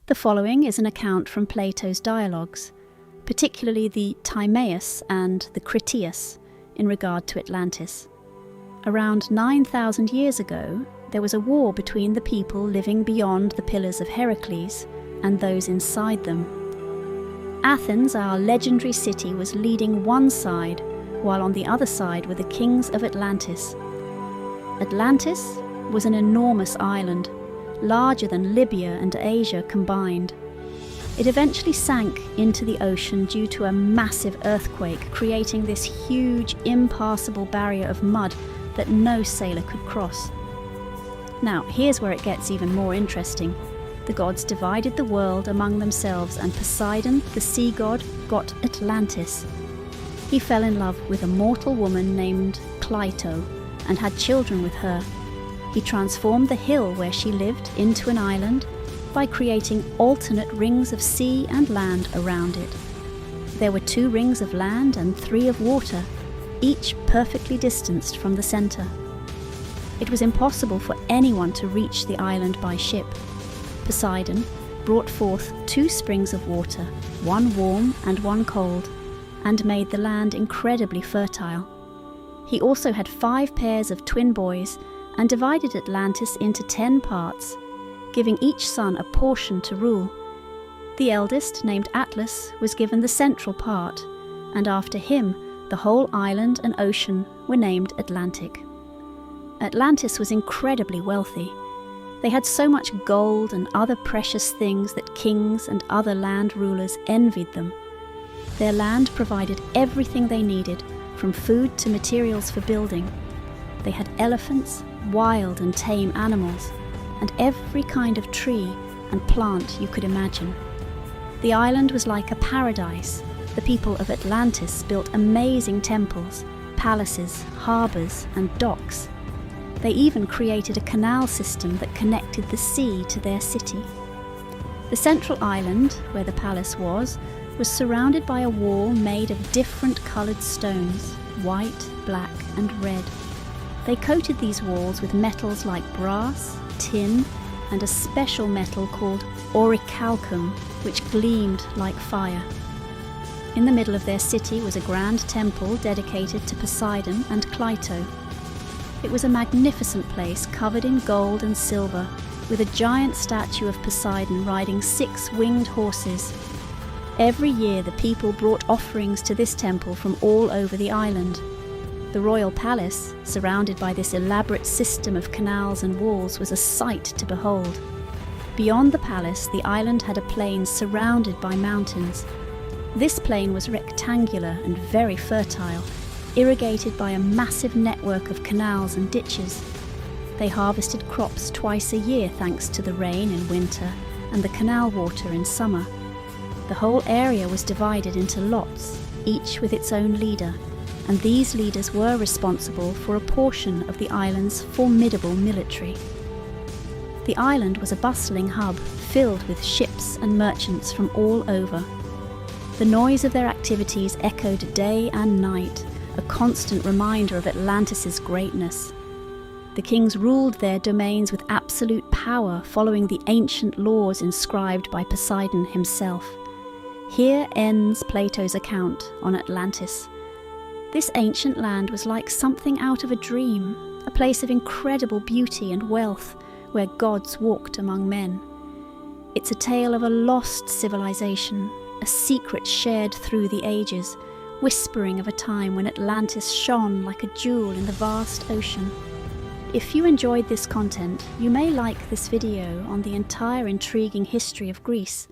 The following is an account from Plato's dialogues, particularly the Timaeus and the Critias, in regard to Atlantis. Around 9,000 years ago, there was a war between the people living beyond the Pillars of Herakles and those inside them. Athens, our legendary city, was leading one side, while on the other side were the kings of Atlantis. Atlantis was an enormous island, larger than Libya and Asia combined. It eventually sank into the ocean due to a massive earthquake, creating this huge, impassable barrier of mud that no sailor could cross. Now, here's where it gets even more interesting. The gods divided the world among themselves, and Poseidon, the sea god, got Atlantis. He fell in love with a mortal woman named Cleito and had children with her. He transformed the hill where she lived into an island by creating alternate rings of sea and land around it. There were 2 rings of land and 3 of water, each perfectly distanced from the centre. It was impossible for anyone to reach the island by ship. Poseidon brought forth 2 springs of water, one warm and one cold, and made the land incredibly fertile. He also had 5 pairs of twin boys and divided Atlantis into 10 parts, giving each son a portion to rule. The eldest, named Atlas, was given the central part, and after him the whole island and ocean were named Atlantic. Atlantis was incredibly wealthy. They had so much gold and other precious things that kings and other land rulers envied them. Their land provided everything they needed, from food to materials for building. They had elephants, wild and tame animals, and every kind of tree and plant you could imagine. The island was like a paradise. The people of Atlantis built amazing temples, palaces, harbours, and docks. They even created a canal system that connected the sea to their city. The central island, where the palace was surrounded by a wall made of different coloured stones, white, black, and red. They coated these walls with metals like brass, tin, and a special metal called orichalcum, which gleamed like fire. In the middle of their city was a grand temple dedicated to Poseidon and Cleito. It was a magnificent place covered in gold and silver, with a giant statue of Poseidon riding 6 winged horses. Every year the people brought offerings to this temple from all over the island. The royal palace, surrounded by this elaborate system of canals and walls, was a sight to behold. Beyond the palace, the island had a plain surrounded by mountains. This plain was rectangular and very fertile, irrigated by a massive network of canals and ditches. They harvested crops twice a year thanks to the rain in winter and the canal water in summer. The whole area was divided into lots, each with its own leader, and these leaders were responsible for a portion of the island's formidable military. The island was a bustling hub filled with ships and merchants from all over. The noise of their activities echoed day and night, a constant reminder of Atlantis's greatness. The kings ruled their domains with absolute power, following the ancient laws inscribed by Poseidon himself. Here ends Plato's account on Atlantis. This ancient land was like something out of a dream, a place of incredible beauty and wealth, where gods walked among men. It's a tale of a lost civilization, a secret shared through the ages, whispering of a time when Atlantis shone like a jewel in the vast ocean. If you enjoyed this content, you may like this video on the entire intriguing history of Greece.